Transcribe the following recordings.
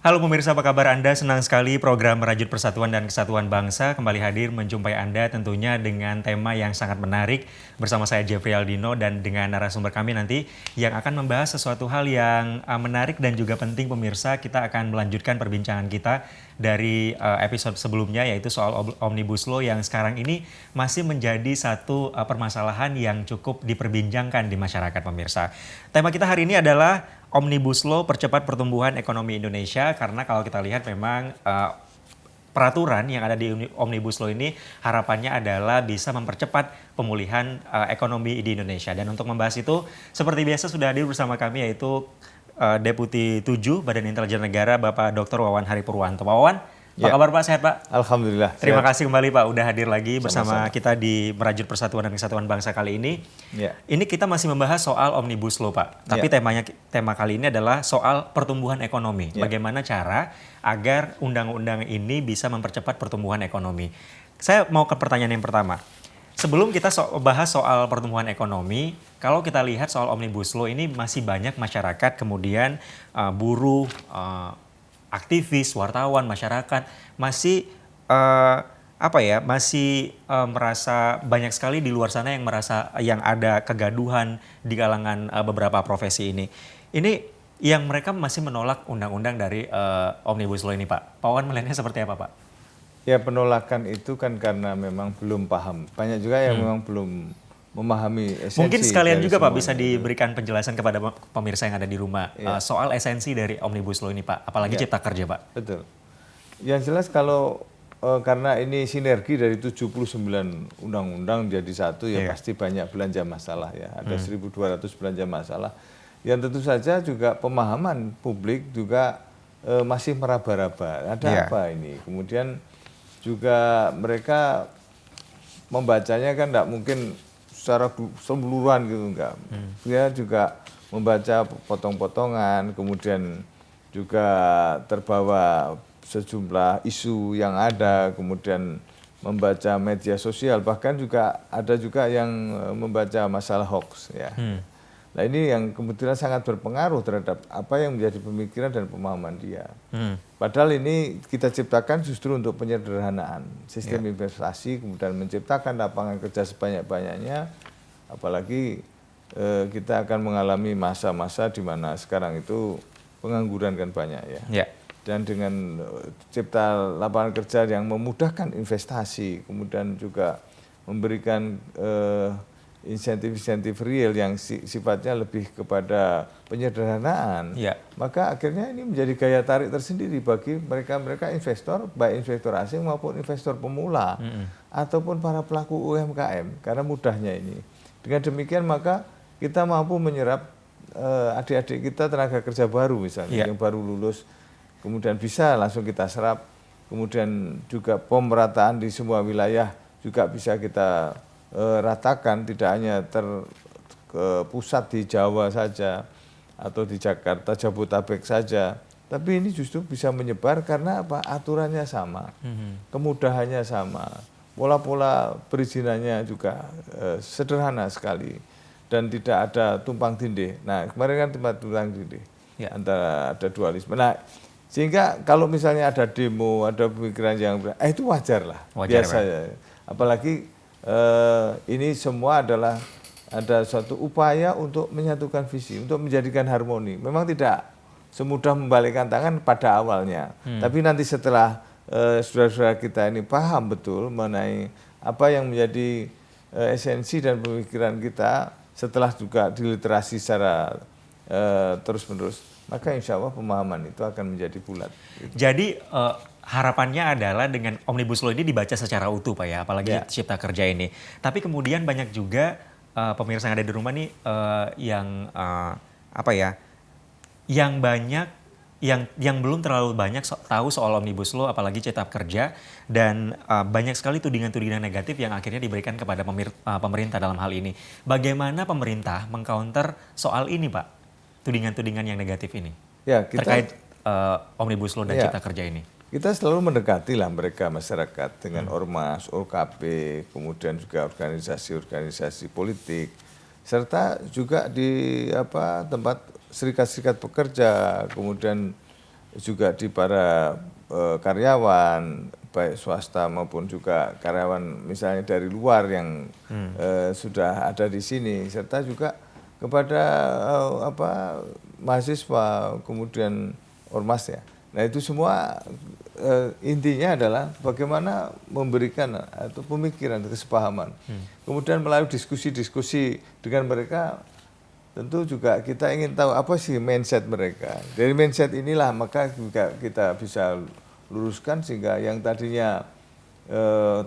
Halo pemirsa, apa kabar Anda? Senang sekali program Merajut Persatuan dan Kesatuan Bangsa kembali hadir menjumpai Anda tentunya dengan tema yang sangat menarik bersama saya Jeffrey Aldino dan dengan narasumber kami nanti yang akan membahas sesuatu hal yang menarik dan juga penting pemirsa. Kita akan melanjutkan perbincangan kita dari episode sebelumnya yaitu soal Omnibus Law yang sekarang ini masih menjadi satu permasalahan yang cukup diperbincangkan di masyarakat pemirsa. Tema kita hari ini adalah Omnibus Law percepat pertumbuhan ekonomi Indonesia karena kalau kita lihat memang peraturan yang ada di Omnibus Law ini harapannya adalah bisa mempercepat pemulihan ekonomi di Indonesia. Dan untuk membahas itu seperti biasa sudah hadir bersama kami yaitu Deputi 7 Badan Intelijen Negara Bapak Dr. Wawan Hari Purwanto. Pak Wawan, apa kabar Pak? Sehat Pak? Alhamdulillah. Terima kasih kembali Pak udah hadir lagi bersama Sama-sama. kita di Merajut Persatuan dan Kesatuan Bangsa kali ini. Ya. Ini kita masih membahas soal Omnibus Law Pak, tapi tema kali ini adalah soal pertumbuhan ekonomi. Ya. Bagaimana cara agar undang-undang ini bisa mempercepat pertumbuhan ekonomi. Saya mau ke pertanyaan yang pertama. Sebelum kita bahas soal pertumbuhan ekonomi, kalau kita lihat soal Omnibus Law ini masih banyak masyarakat kemudian buruh, aktivis, wartawan, masyarakat masih masih merasa banyak sekali di luar sana yang merasa yang ada kegaduhan di kalangan beberapa profesi ini. Ini yang mereka masih menolak undang-undang dari Omnibus Law ini, Pak. Pak Wawan melihatnya seperti apa, Pak? Ya, penolakan itu kan karena memang belum paham. Banyak juga yang memang belum memahami esensi. Mungkin sekalian dari juga Pak semuanya bisa itu. diberikan penjelasan kepada pemirsa yang ada di rumah soal esensi dari Omnibus Law ini, Pak. Apalagi Cipta Kerja, Pak. Betul. Yang jelas kalau karena ini sinergi dari 79 undang-undang jadi satu ya pasti banyak belanja masalah ya. Ada 1.200 belanja masalah. Yang tentu saja juga pemahaman publik juga masih meraba-raba. Ada apa ini? Kemudian juga mereka membacanya kan tidak mungkin secara keseluruhan gitu enggak. Dia juga membaca potong-potongan, kemudian juga terbawa sejumlah isu yang ada, kemudian membaca media sosial, bahkan juga ada juga yang membaca masalah hoax ya. Nah ini yang kebetulan sangat berpengaruh terhadap apa yang menjadi pemikiran dan pemahaman dia. Padahal ini kita ciptakan justru untuk penyederhanaan sistem investasi, kemudian menciptakan lapangan kerja sebanyak-banyaknya, apalagi kita akan mengalami masa-masa di mana sekarang itu pengangguran kan banyak ya. Dan dengan cipta lapangan kerja yang memudahkan investasi, kemudian juga memberikan insentif-insentif real yang sifatnya lebih kepada penyederhanaan, maka akhirnya ini menjadi gaya tarik tersendiri bagi mereka-mereka investor, baik investor asing maupun investor pemula, ataupun para pelaku UMKM, karena mudahnya ini. Dengan demikian maka kita mampu menyerap adik-adik kita tenaga kerja baru misalnya, yang baru lulus, kemudian bisa langsung kita serap, kemudian juga pemerataan di semua wilayah juga bisa kita ratakan, tidak hanya terpusat di Jawa saja atau di Jakarta, Jabodetabek saja, tapi ini justru bisa menyebar karena apa? Aturannya sama, kemudahannya sama, pola-pola perizinannya juga sederhana sekali dan tidak ada tumpang tindih. Nah kemarin kan tumpang tindih antara ada dualisme. Nah sehingga kalau misalnya ada demo, ada pemikiran yang itu wajar lah, biasa ya. Apalagi ini semua adalah ada suatu upaya untuk menyatukan visi, untuk menjadikan harmoni. Memang tidak semudah membalikkan tangan pada awalnya, tapi nanti setelah saudara-saudara kita ini paham betul mengenai apa yang menjadi esensi dan pemikiran kita, setelah juga diliterasi secara terus-menerus, maka insya Allah pemahaman itu akan menjadi bulat. Jadi harapannya adalah dengan Omnibus Law ini dibaca secara utuh Pak ya, apalagi Cipta Kerja ini. Tapi kemudian banyak juga pemirsa yang ada di rumah nih yang banyak yang belum terlalu banyak tahu soal Omnibus Law apalagi Cipta Kerja dan banyak sekali tudingan-tudingan negatif yang akhirnya diberikan kepada pemerintah dalam hal ini. Bagaimana pemerintah mengcounter soal ini Pak? Tudingan-tudingan yang negatif ini terkait Omnibus Law dan Cipta Kerja ini. Kita selalu mendekati lah mereka masyarakat dengan ormas, OKP, kemudian juga organisasi-organisasi politik, serta juga di tempat serikat-serikat pekerja, kemudian juga di para karyawan, baik swasta maupun juga karyawan misalnya dari luar yang sudah ada di sini, serta juga kepada mahasiswa, kemudian ormas ya. Nah itu semua intinya adalah bagaimana memberikan atau pemikiran, kesepahaman. Kemudian melalui diskusi-diskusi dengan mereka, tentu juga kita ingin tahu apa sih mindset mereka. Dari mindset inilah maka juga kita bisa luruskan sehingga yang tadinya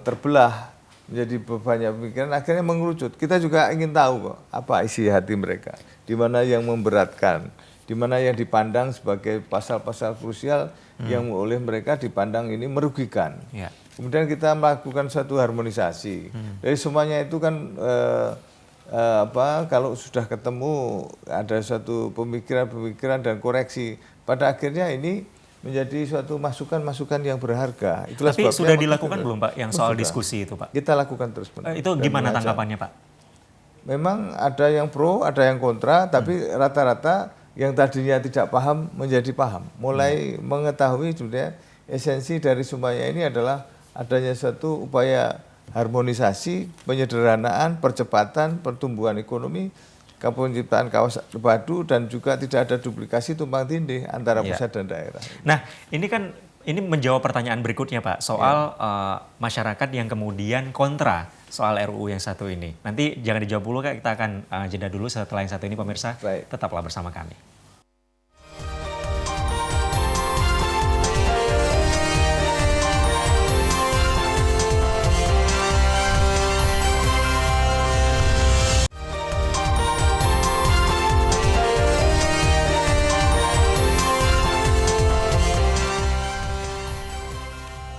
terbelah menjadi banyak pemikiran akhirnya mengerucut. Kita juga ingin tahu kok apa isi hati mereka, di mana yang memberatkan, di mana yang dipandang sebagai pasal-pasal krusial yang oleh mereka dipandang ini merugikan. Kemudian kita melakukan satu harmonisasi. Dari semuanya itu kan kalau sudah ketemu ada satu pemikiran-pemikiran dan koreksi, pada akhirnya ini menjadi suatu masukan-masukan yang berharga. Itulah tapi sudah dilakukan belum Pak yang soal diskusi itu Pak? Kita lakukan terus-menerus. Itu gimana tanggapannya Pak? Memang ada yang pro, ada yang kontra, tapi rata-rata yang tadinya tidak paham menjadi paham. Mulai mengetahui sebenarnya esensi dari semuanya ini adalah adanya satu upaya harmonisasi, penyederhanaan, percepatan pertumbuhan ekonomi, penciptaan kawasan terpadu, dan juga tidak ada duplikasi tumpang tindih antara pusat dan daerah. Nah, ini menjawab pertanyaan berikutnya Pak, soal masyarakat yang kemudian kontra soal RUU yang satu ini. Nanti jangan dijawab dulu Kak, kita akan jeda dulu setelah yang satu ini pemirsa. Tetaplah bersama kami.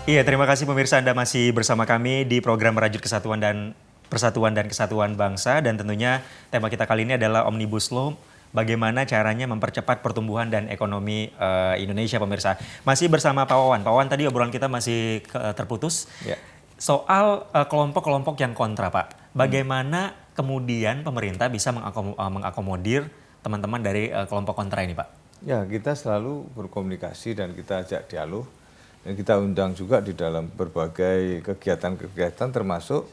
Iya, terima kasih pemirsa, Anda masih bersama kami di program Merajut Kesatuan dan Kesatuan Bangsa, dan tentunya tema kita kali ini adalah Omnibus Law, bagaimana caranya mempercepat pertumbuhan dan ekonomi Indonesia pemirsa. Masih bersama Pak Wawan. Pak Wawan, tadi obrolan kita masih terputus soal kelompok-kelompok yang kontra Pak. Bagaimana kemudian pemerintah bisa mengakomodir teman-teman dari kelompok kontra ini Pak? Ya, kita selalu berkomunikasi dan kita ajak dialog. Dan kita undang juga di dalam berbagai kegiatan-kegiatan, termasuk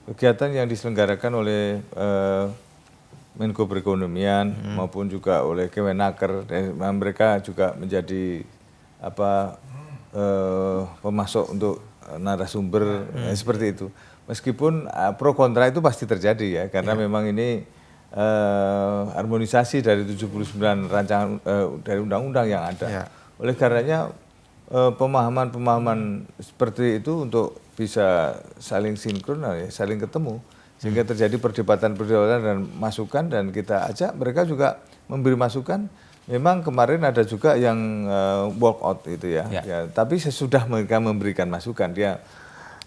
kegiatan yang diselenggarakan oleh Menko Perekonomian maupun juga oleh Kemenaker. Dan mereka juga menjadi pemasok untuk narasumber seperti itu. Meskipun pro kontra itu pasti terjadi ya, karena memang ini harmonisasi dari 79 rancangan dari undang-undang yang ada. Oleh karenanya pemahaman seperti itu untuk bisa saling sinkron, saling ketemu, sehingga terjadi perdebatan-perdebatan dan masukan, dan kita ajak mereka juga memberi masukan. Memang kemarin ada juga yang walk out itu ya. Tapi sesudah mereka memberikan masukan,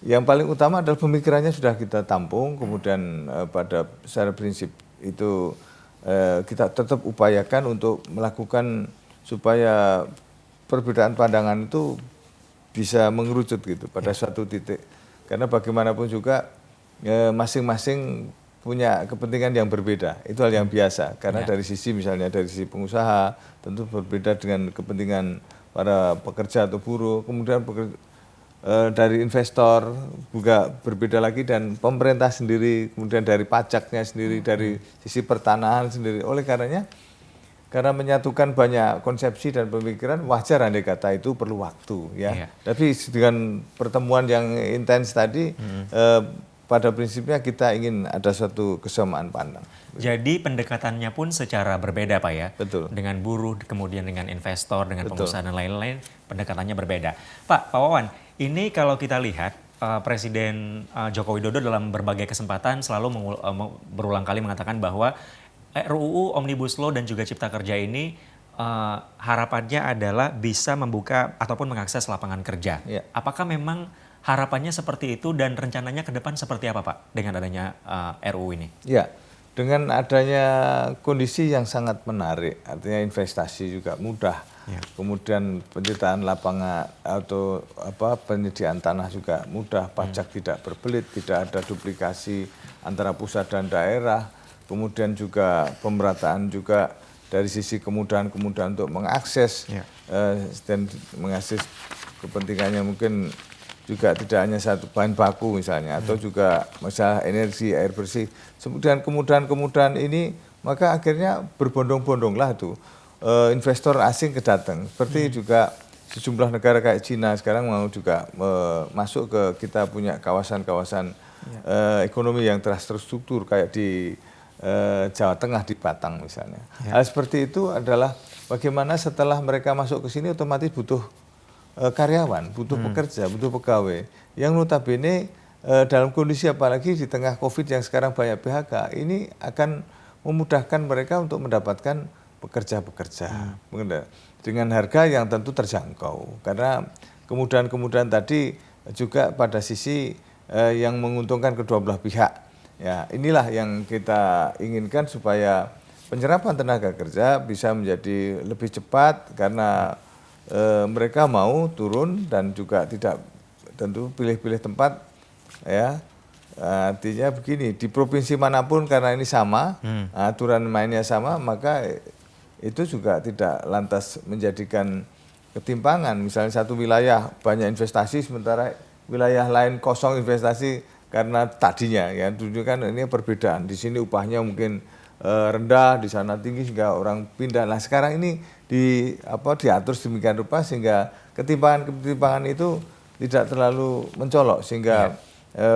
yang paling utama adalah pemikirannya sudah kita tampung, kemudian pada secara prinsip itu kita tetap upayakan untuk melakukan supaya perbedaan pandangan itu bisa mengerucut gitu pada suatu titik. Karena bagaimanapun juga masing-masing punya kepentingan yang berbeda. Itu hal yang biasa. Karena dari sisi misalnya dari sisi pengusaha tentu berbeda dengan kepentingan para pekerja atau buruh. Kemudian dari investor juga berbeda lagi, dan pemerintah sendiri, kemudian dari pajaknya sendiri, dari sisi pertanahan sendiri. Oleh karenanya, karena menyatukan banyak konsepsi dan pemikiran, wajar andai kata itu perlu waktu ya. Tapi dengan pertemuan yang intens tadi, pada prinsipnya kita ingin ada satu kesamaan pandang. Jadi pendekatannya pun secara berbeda Pak ya? Betul. Dengan buruh, kemudian dengan investor, dengan pengusaha dan lain-lain, pendekatannya berbeda. Pak Wawan, ini kalau kita lihat Presiden Joko Widodo dalam berbagai kesempatan selalu berulang kali mengatakan bahwa RUU Omnibus Law dan juga Cipta Kerja ini harapannya adalah bisa membuka ataupun mengakses lapangan kerja. Apakah memang harapannya seperti itu, dan rencananya ke depan seperti apa Pak dengan adanya RUU ini? Ya, dengan adanya kondisi yang sangat menarik, artinya investasi juga mudah. Kemudian penciptaan lapangan atau penyediaan tanah juga mudah, pajak tidak berbelit, tidak ada duplikasi antara pusat dan daerah. Kemudian juga pemerataan juga dari sisi kemudahan-kemudahan untuk mengakses dan mengakses kepentingannya mungkin juga tidak hanya satu bahan baku misalnya, atau juga masalah energi, air bersih. Kemudian kemudahan-kemudahan ini, maka akhirnya berbondong-bondonglah tuh investor asing kedatang. Seperti juga sejumlah negara kayak Cina sekarang mau juga masuk ke kita punya kawasan-kawasan ekonomi yang terstruktur kayak di Jawa Tengah, di Batang misalnya. Hal seperti itu adalah bagaimana setelah mereka masuk ke sini otomatis butuh karyawan, butuh pekerja, butuh pegawai yang notabene dalam kondisi apalagi di tengah COVID yang sekarang banyak PHK, ini akan memudahkan mereka untuk mendapatkan pekerja-pekerja dengan harga yang tentu terjangkau, karena kemudahan-kemudahan tadi juga pada sisi yang menguntungkan kedua belah pihak. Ya, inilah yang kita inginkan supaya penyerapan tenaga kerja bisa menjadi lebih cepat karena mereka mau turun dan juga tidak tentu pilih-pilih tempat, ya. Artinya begini, di provinsi manapun karena ini sama, aturan mainnya sama, maka itu juga tidak lantas menjadikan ketimpangan. Misalnya satu wilayah banyak investasi, sementara wilayah lain kosong investasi karena tadinya, ya, dulu kan ini perbedaan. Di sini upahnya mungkin rendah, di sana tinggi sehingga orang pindah. Nah sekarang ini diatur sedemikian rupa sehingga ketimpangan itu tidak terlalu mencolok, sehingga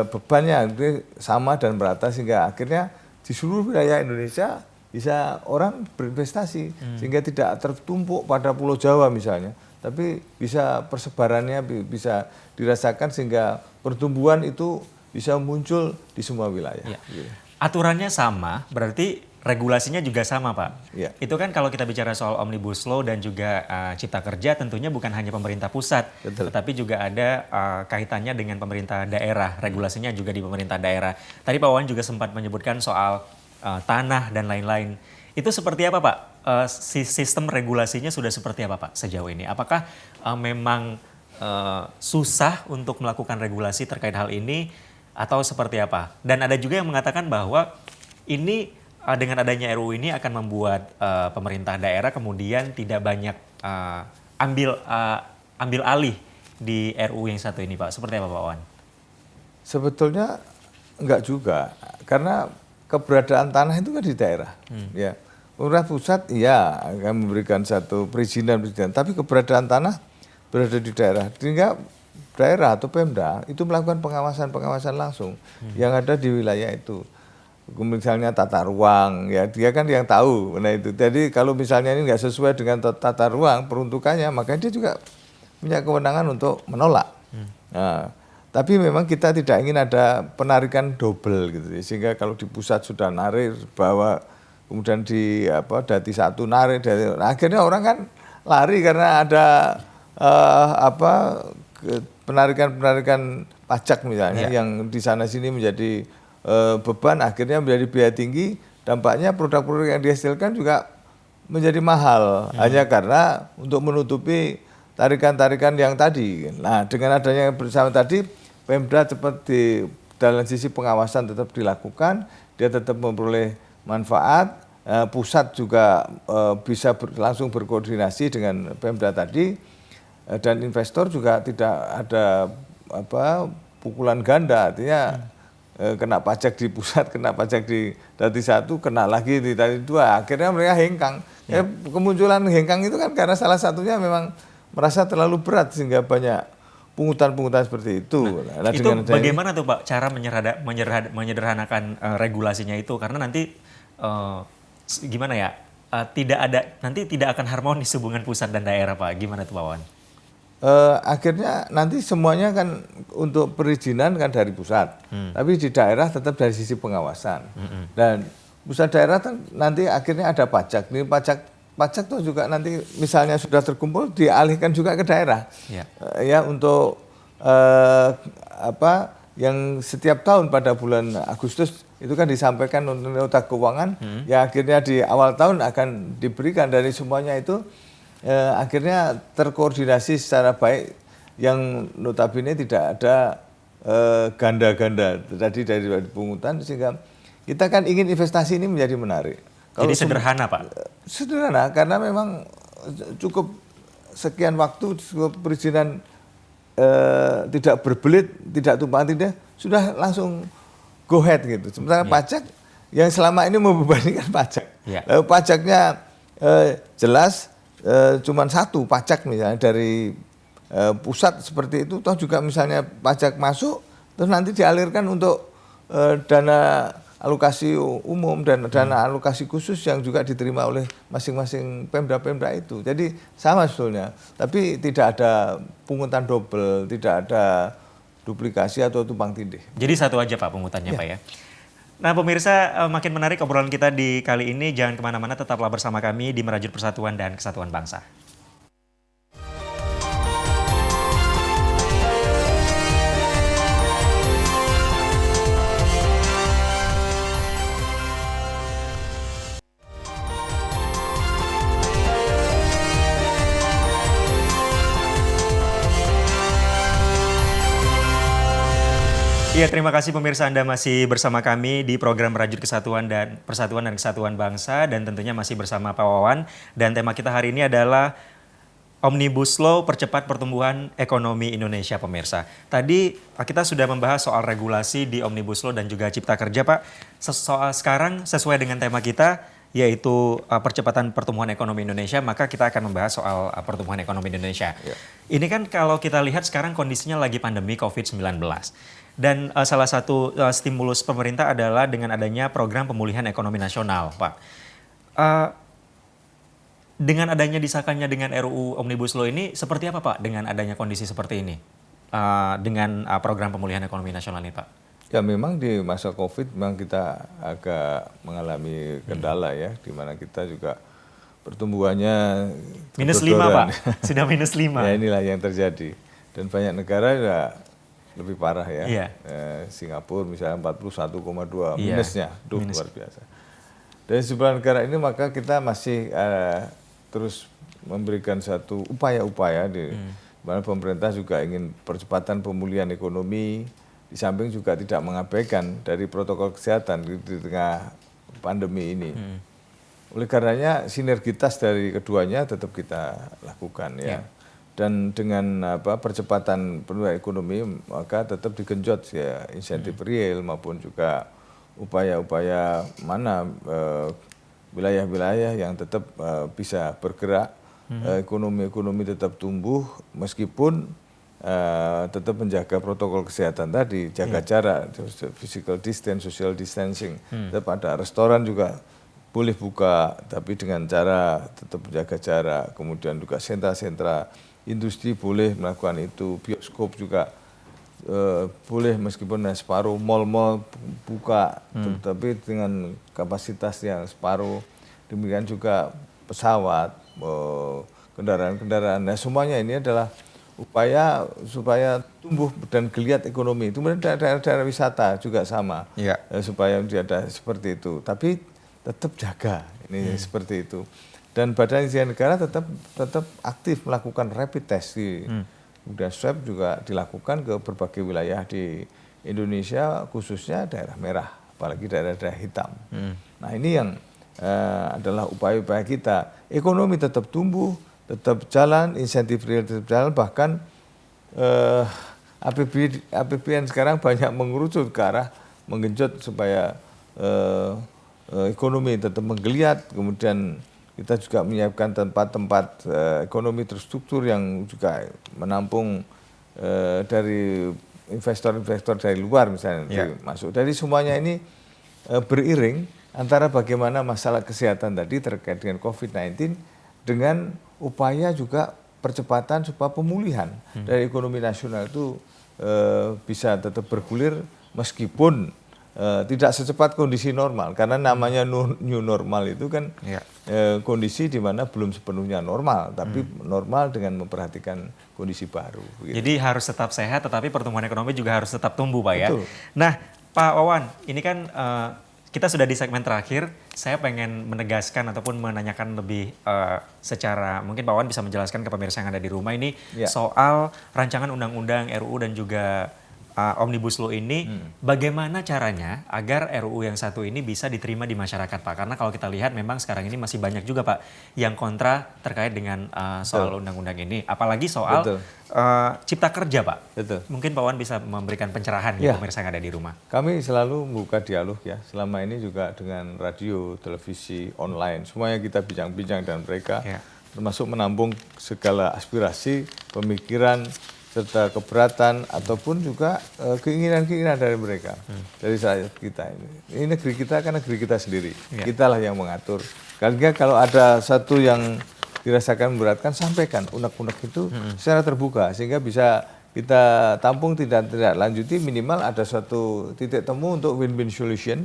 bebannya sama dan merata, sehingga akhirnya di seluruh wilayah Indonesia bisa orang berinvestasi sehingga tidak tertumpuk pada Pulau Jawa misalnya, tapi bisa persebarannya bisa dirasakan sehingga pertumbuhan itu bisa muncul di semua wilayah. Aturannya sama, berarti regulasinya juga sama, Pak. Itu kan kalau kita bicara soal Omnibus Law dan juga Cipta Kerja, tentunya bukan hanya pemerintah pusat, tetapi juga ada kaitannya dengan pemerintah daerah, regulasinya juga di pemerintah daerah. Tadi Pak Wawan juga sempat menyebutkan soal tanah dan lain-lain. Itu seperti apa, Pak? Sistem regulasinya sudah seperti apa, Pak, sejauh ini? Apakah memang susah untuk melakukan regulasi terkait hal ini atau seperti apa? Dan ada juga yang mengatakan bahwa ini dengan adanya RUU ini akan membuat pemerintah daerah kemudian tidak banyak ambil alih di RUU yang satu ini, Pak. Seperti apa, Pak Wawan? Sebetulnya enggak juga, karena keberadaan tanah itu kan di daerah. Ya, pemerintah pusat akan memberikan satu perizinan, tapi keberadaan tanah berada di daerah. Sehingga daerah atau Pemda itu melakukan pengawasan langsung yang ada di wilayah itu. Misalnya tata ruang, ya dia kan yang tahu. Nah itu, jadi kalau misalnya ini nggak sesuai dengan tata ruang peruntukannya, maka dia juga punya kewenangan untuk menolak. Nah, tapi memang kita tidak ingin ada penarikan double gitu, sehingga kalau di pusat sudah narik bahwa kemudian di dati satu narik, nah, akhirnya orang kan lari karena ada penarikan pajak misalnya yang di sana sini menjadi beban, akhirnya menjadi biaya tinggi, dampaknya produk-produk yang dihasilkan juga menjadi mahal hanya karena untuk menutupi tarikan-tarikan yang tadi. Nah dengan adanya bersama tadi, Pemda seperti dalam sisi pengawasan tetap dilakukan, dia tetap memperoleh manfaat, pusat juga bisa langsung berkoordinasi dengan Pemda tadi, dan investor juga tidak ada pukulan ganda, artinya kena pajak di pusat, kena pajak di dati satu, kena lagi di dati dua, akhirnya mereka hengkang. Kemunculan hengkang itu kan karena salah satunya memang merasa terlalu berat sehingga banyak pungutan-pungutan seperti itu. Nah, itu bagaimana tuh Pak cara menyederhanakan regulasinya itu, karena nanti gimana ya, tidak akan harmonis hubungan pusat dan daerah, Pak. Gimana tuh Pak Wawan? Akhirnya nanti semuanya kan untuk perizinan kan dari pusat, tapi di daerah tetap dari sisi pengawasan. Dan pusat daerah nanti akhirnya ada pajak. Ini pajak tuh juga nanti misalnya sudah terkumpul dialihkan juga ke daerah. Ya untuk yang setiap tahun pada bulan Agustus itu kan disampaikan untuk nota keuangan, yang akhirnya di awal tahun akan diberikan. Dari semuanya itu akhirnya terkoordinasi secara baik, yang notabene tidak ada ganda-ganda tadi dari pungutan, sehingga kita kan ingin investasi ini menjadi menarik. Jadi sederhana Pak? Sederhana, karena memang cukup sekian waktu, cukup perizinan tidak berbelit, tidak tumpang tindih, sudah langsung go ahead gitu. Sementara pajak yang selama ini membebanikan pajak. Lalu pajaknya jelas cuma satu pajak misalnya dari pusat seperti itu, toh juga misalnya pajak masuk, terus nanti dialirkan untuk dana alokasi umum dan dana alokasi khusus yang juga diterima oleh masing-masing Pemda-Pemda itu. Jadi sama sebetulnya, tapi tidak ada pungutan double, tidak ada duplikasi atau tumpang tindih. Jadi satu aja Pak pungutannya Pak ya. Nah pemirsa, makin menarik obrolan kita di kali ini. Jangan kemana-mana, tetaplah bersama kami di Merajut Persatuan dan Kesatuan Bangsa. Iya, terima kasih pemirsa, Anda masih bersama kami di program Merajut Persatuan dan Kesatuan Bangsa, dan tentunya masih bersama Pak Wawan. Dan tema kita hari ini adalah Omnibus Law Percepat Pertumbuhan Ekonomi Indonesia, pemirsa. Tadi kita sudah membahas soal regulasi di Omnibus Law dan juga Cipta Kerja, Pak. Soal sekarang sesuai dengan tema kita, yaitu percepatan pertumbuhan ekonomi Indonesia, maka kita akan membahas soal pertumbuhan ekonomi Indonesia. Ini kan kalau kita lihat sekarang kondisinya lagi pandemi COVID-19. Dan salah satu stimulus pemerintah adalah dengan adanya program pemulihan ekonomi nasional, Pak. Dengan adanya disahkannya dengan RUU Omnibus Law ini, seperti apa Pak dengan adanya kondisi seperti ini? Dengan program pemulihan ekonomi nasional ini, Pak? Ya memang di masa COVID memang kita agak mengalami kendala ya, di mana kita juga pertumbuhannya minus 5 Pak, sudah minus 5. Ya inilah yang terjadi. Dan banyak negara juga lebih parah ya. Singapura misalnya 41,2 minusnya, luar biasa. Dan sebelah negara ini maka kita masih terus memberikan satu upaya-upaya di mana pemerintah juga ingin percepatan pemulihan ekonomi, di samping juga tidak mengabaikan dari protokol kesehatan di tengah pandemi ini. Oleh karenanya sinergitas dari keduanya tetap kita lakukan ya. Dan dengan percepatan pemulihan ekonomi maka tetap digenjot ya insentif real maupun juga upaya-upaya mana wilayah-wilayah yang tetap bisa bergerak, ekonomi tetap tumbuh meskipun tetap menjaga protokol kesehatan tadi, jaga jarak, physical distance, social distancing. Tetap ada restoran juga boleh buka tapi dengan cara tetap menjaga jarak, kemudian juga sentra-sentra industri boleh melakukan itu, bioskop juga boleh meskipun separuh, mal-mal buka, tapi dengan kapasitas yang separuh. Demikian juga pesawat, kendaraan-kendaraan. Nah semuanya ini adalah upaya supaya tumbuh dan geliat ekonomi. Kemudian daerah-daerah wisata juga sama, supaya ada seperti itu. Tapi tetap jaga ini seperti itu. Dan Badan Intelijen Negara tetap aktif melakukan rapid test. Kemudian swab juga dilakukan ke berbagai wilayah di Indonesia, khususnya daerah merah, apalagi daerah-daerah hitam. Nah ini yang adalah upaya-upaya kita. Ekonomi tetap tumbuh, tetap jalan, insentif real tetap jalan, bahkan APBN sekarang banyak mengerucut ke arah menggenjot supaya ekonomi tetap menggeliat, kemudian kita juga menyiapkan tempat-tempat ekonomi terstruktur yang juga menampung dari investor-investor dari luar misalnya masuk. Jadi semuanya ini beriring antara bagaimana masalah kesehatan tadi terkait dengan COVID-19 dengan upaya juga percepatan supaya pemulihan dari ekonomi nasional itu bisa tetap bergulir meskipun tidak secepat kondisi normal, karena namanya new normal itu kan kondisi di mana belum sepenuhnya normal, tapi normal dengan memperhatikan kondisi baru. Begitu. Jadi harus tetap sehat, tetapi pertumbuhan ekonomi juga harus tetap tumbuh, Pak ya. Nah, Pak Wawan, ini kan kita sudah di segmen terakhir. Saya pengen menegaskan ataupun menanyakan lebih secara, mungkin Pak Wawan bisa menjelaskan ke pemirsa yang ada di rumah ini soal rancangan undang-undang RUU dan juga Omnibus Law ini, bagaimana caranya agar RUU yang satu ini bisa diterima di masyarakat, Pak? Karena kalau kita lihat memang sekarang ini masih banyak juga, Pak, yang kontra terkait dengan soal undang-undang ini. Apalagi soal cipta kerja, Pak. Betul. Mungkin Pak Wan bisa memberikan pencerahan ya pemirsa yang ada di rumah. Kami selalu membuka dialog ya. Selama ini juga dengan radio, televisi, online. Semuanya kita bincang-bincang dengan mereka. Termasuk menampung segala aspirasi, pemikiran, serta keberatan ataupun juga keinginan-keinginan dari mereka, dari rakyat kita ini. Ini negeri kita kan negeri kita sendiri, kitalah yang mengatur. Karena kalau ada satu yang dirasakan memberatkan, sampaikan unek-unek itu secara terbuka sehingga bisa kita tampung, tidak lanjuti, minimal ada suatu titik temu untuk win-win solution.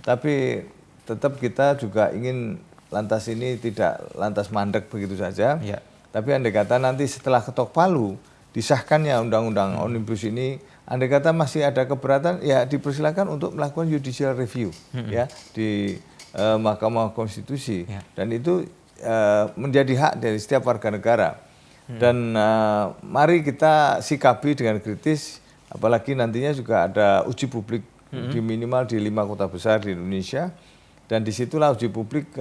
Tapi tetap kita juga ingin lantas ini tidak lantas mandek begitu saja. Tapi andai kata nanti setelah ketok palu disahkannya undang-undang Omnibus ini, andai kata masih ada keberatan, ya dipersilakan untuk melakukan judicial review ya di Mahkamah Konstitusi, dan itu menjadi hak dari setiap warga negara. Dan mari kita sikapi dengan kritis, apalagi nantinya juga ada uji publik di minimal di 5 kota besar di Indonesia. Dan disitulah uji publik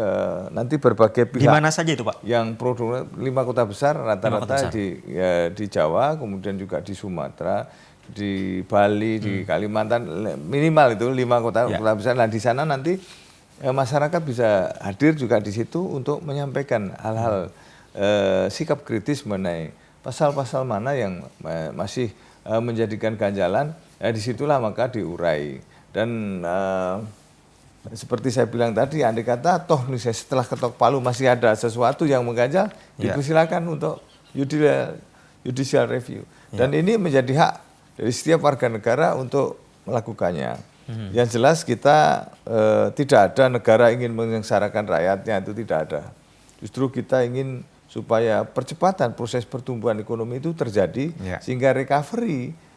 nanti berbagai pihak. Di mana saja itu, Pak? Yang produk 5 kota besar rata-rata di Jawa, kemudian juga di Sumatera, di Bali, di Kalimantan, minimal itu 5 kota besar. Nah di sana nanti masyarakat bisa hadir juga di situ untuk menyampaikan hal-hal sikap kritis mengenai pasal-pasal mana yang masih menjadikan ganjalan. Disitulah maka diurai. Dan seperti saya bilang tadi, andai kata toh misalnya setelah ketok palu masih ada sesuatu yang mengganjal, dipersilakan untuk judicial review. Dan ini menjadi hak dari setiap warga negara untuk melakukannya. Yang jelas kita tidak ada negara ingin menyengsarakan rakyatnya, itu tidak ada. Justru kita ingin supaya percepatan proses pertumbuhan ekonomi itu terjadi, sehingga recovery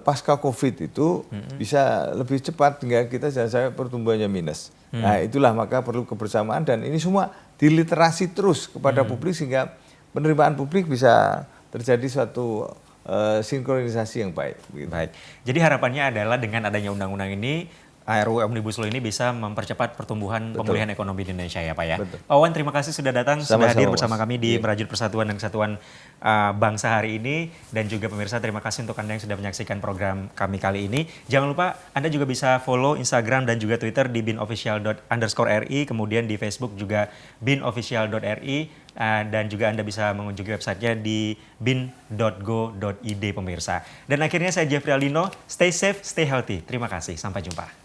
pasca COVID itu bisa lebih cepat, hingga kita jangan sampai pertumbuhannya minus. Nah itulah maka perlu kebersamaan, dan ini semua diliterasi terus kepada publik sehingga penerimaan publik bisa terjadi suatu sinkronisasi yang baik. Baik. Jadi harapannya adalah dengan adanya undang-undang ini, RUU Omnibus Law ini bisa mempercepat pertumbuhan pemulihan ekonomi di Indonesia ya Pak ya. Pak Wan, terima kasih sudah datang, sudah hadir bersama kami di Merajut Persatuan dan Kesatuan Bangsa hari ini. Dan juga pemirsa, terima kasih untuk Anda yang sudah menyaksikan program kami kali ini. Jangan lupa Anda juga bisa follow Instagram dan juga Twitter di binofficial_ri, kemudian di Facebook juga binofficial.ri, dan juga Anda bisa mengunjungi websitenya di bin.go.id pemirsa. Dan akhirnya saya Jeffrey Aldino, stay safe, stay healthy. Terima kasih, sampai jumpa.